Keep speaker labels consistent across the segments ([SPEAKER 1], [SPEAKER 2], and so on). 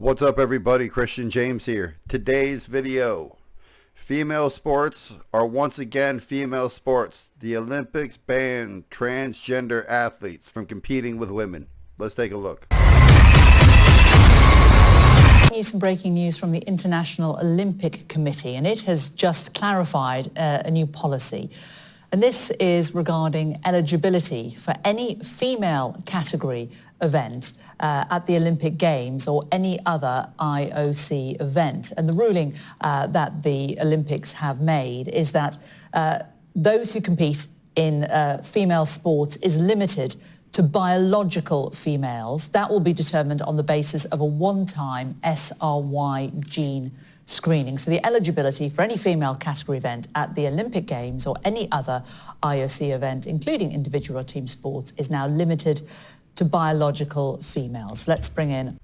[SPEAKER 1] What's up, everybody? Christian James here. Today's video. Female sports are once again female sports. The Olympics banned transgender athletes from competing with women. Let's take a look.
[SPEAKER 2] Some breaking news from the International Olympic Committee, and it has just clarified a new policy. And this is regarding eligibility for any female category event at the Olympic Games or any other IOC event. And the ruling that the Olympics have made is that those who compete in female sports is limited to biological females. That will be determined on the basis of a one-time SRY gene screening. So the eligibility for any female category event at the Olympic Games or any other IOC event, including individual or team sports, is now limited to biological females. Let's bring in...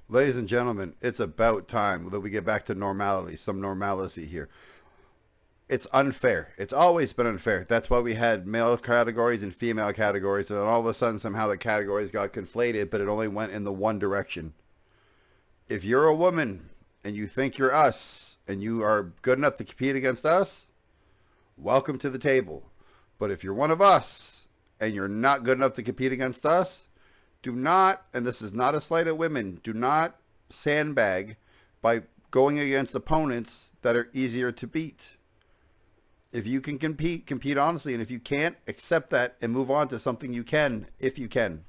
[SPEAKER 1] Ladies and gentlemen, it's about time that we get back to normality, some normalcy here. It's unfair. It's always been unfair. That's why we had male categories and female categories, and then all of a sudden somehow the categories got conflated, but it only went in the one direction. If you're a woman and you think you're us and you are good enough to compete against us, welcome to the table. But if you're one of us and you're not good enough to compete against us, do not, and this is not a slight at women, do not sandbag by going against opponents that are easier to beat. If you can compete, compete honestly. And if you can't, accept that and move on to something you can, if you can.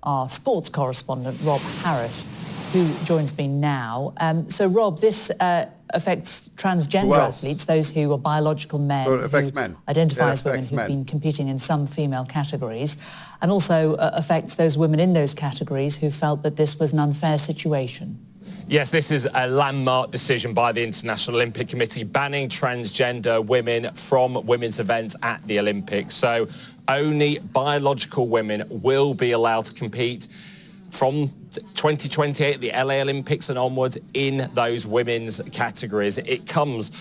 [SPEAKER 2] Our sports correspondent, Rob Harris, who joins me now. So, Rob, this affects transgender athletes, those who are biological men,
[SPEAKER 1] so it affects
[SPEAKER 2] who
[SPEAKER 1] men.
[SPEAKER 2] Identify as women who've been competing in some female categories, and also affects those women in those categories who felt that this was an unfair situation.
[SPEAKER 3] Yes, this is a landmark decision by the International Olympic Committee banning transgender women from women's events at the Olympics. So only biological women will be allowed to compete from 2028, the LA Olympics and onwards, in those women's categories. It comes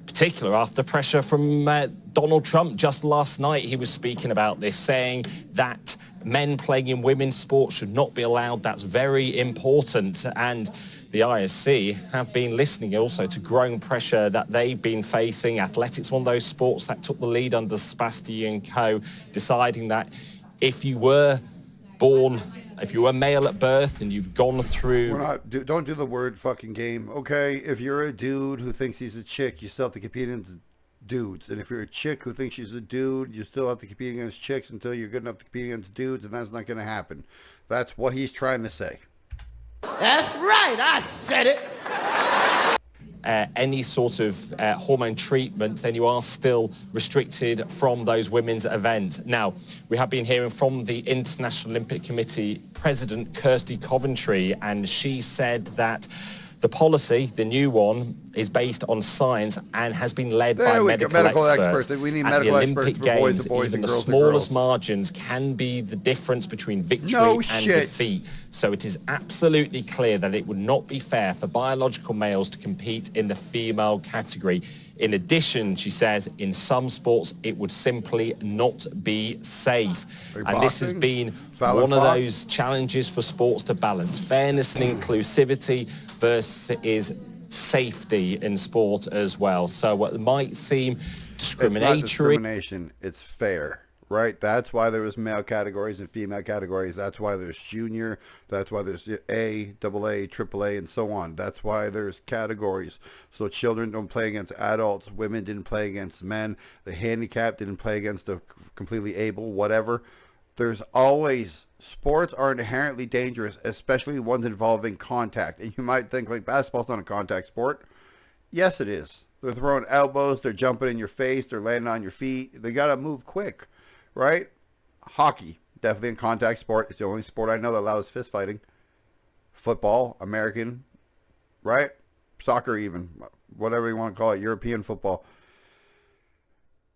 [SPEAKER 3] particular after pressure from Donald Trump. Just last night he was speaking about this, saying that men playing in women's sports should not be allowed. That's very important. And the IOC have been listening also to growing pressure that they've been facing. Athletics, one of those sports that took the lead under Spasti and co, deciding that if you were born, if you were male at birth and you've gone through...
[SPEAKER 1] Don't do the word fucking game, okay? If you're a dude who thinks he's a chick, you still have to compete against dudes. And if you're a chick who thinks she's a dude, you still have to compete against chicks until you're good enough to compete against dudes, and that's not going to happen. That's what he's trying to say.
[SPEAKER 4] That's right, I said it.
[SPEAKER 3] Any sort of hormone treatment, then you are still restricted from those women's events. Now, we have been hearing from the International Olympic Committee President Kirsty Coventry, and she said that the policy, the new one, is based on science and has been led by medical experts.
[SPEAKER 1] We need medical experts for boys and boys and girls and girls.
[SPEAKER 3] The smallest margins can be the difference between victory and defeat. So it is absolutely clear that it would not be fair for biological males to compete in the female category. In addition, she says, in some sports, it would simply not be safe. And this has been one of those challenges for sports to balance fairness and inclusivity versus safety in sport as well. So what might seem discriminatory...
[SPEAKER 1] It's not discrimination, it's fair, right? That's why there was male categories and female categories. That's why there's junior. That's why there's A, AA, AAA, and so on. That's why there's categories. So children don't play against adults. Women didn't play against men. The handicapped didn't play against the completely able, whatever. There's always... Sports are inherently dangerous, especially ones involving contact. And you might think, like, basketball's not a contact sport. Yes, it is. They're throwing elbows. They're jumping in your face. They're landing on your feet. They got to move quick, right? Hockey, definitely a contact sport. It's the only sport I know that allows fist fighting. Football, American, right? Soccer even, whatever you want to call it, European football.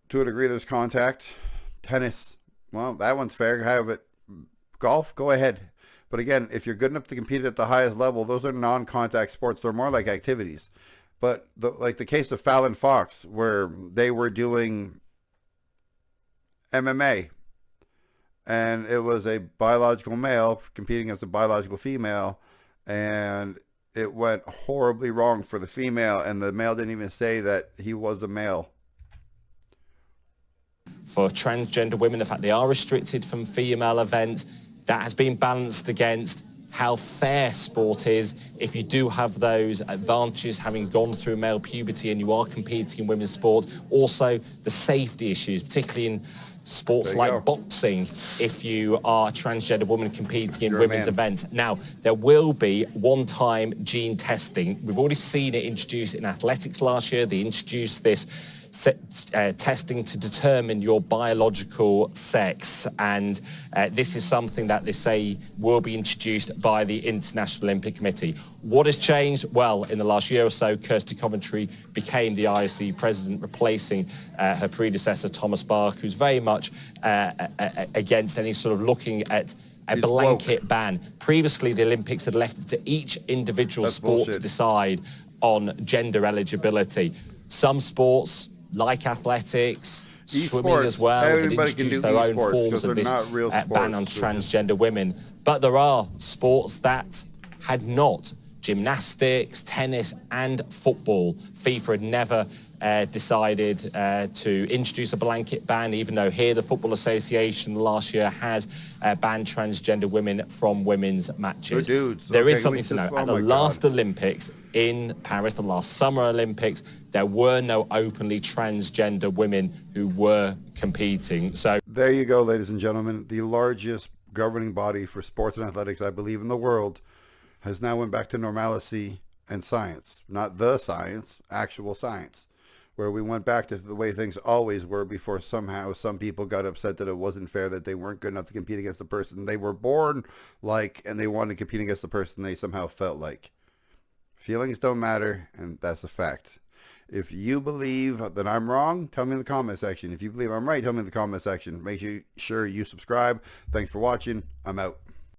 [SPEAKER 1] To a degree, there's contact. Tennis, well, that one's fair. Have it. Golf, go ahead. But again, if you're good enough to compete at the highest level, those are non-contact sports. They're more like activities. But like the case of Fallon Fox, where they were doing MMA, and it was a biological male competing against a biological female, and it went horribly wrong for the female, and the male didn't even say that he was a male.
[SPEAKER 3] For transgender women, the fact they are restricted from female events, that has been balanced against how fair sport is if you do have those advantages having gone through male puberty and you are competing in women's sports. Also, the safety issues, particularly in sports like boxing, if you are a transgender woman competing in women's events. Now, there will be one-time gene testing. We've already seen it introduced in athletics last year. They introduced this testing to determine your biological sex, and this is something that they say will be introduced by the International Olympic Committee. What has changed? Well, in the last year or so, Kirsty Coventry became the IOC president, replacing her predecessor, Thomas Bach, who's very much against any sort of looking at a blanket ban. Previously, the Olympics had left it to each individual sport to decide on gender eligibility. Some sports, like athletics, swimming as well, have introduced their own forms of this ban on transgender women. But there are sports that had not. Gymnastics, tennis and football. FIFA had never decided to introduce a blanket ban, even though here the Football Association last year has banned transgender women from women's matches. There is something to know. At the last Olympics in Paris, the last Summer Olympics, there were no openly transgender women who were competing. So
[SPEAKER 1] there you go, ladies and gentlemen. The largest governing body for sports and athletics, I believe, in the world has now went back to normalcy and science. Not the science, actual science. Where we went back to the way things always were before somehow some people got upset that it wasn't fair, that they weren't good enough to compete against the person they were born like, and they wanted to compete against the person they somehow felt like. Feelings don't matter, and that's a fact. If you believe that I'm wrong, tell me in the comment section. If you believe I'm right, tell me in the comment section. Make sure you subscribe. Thanks for watching. I'm out.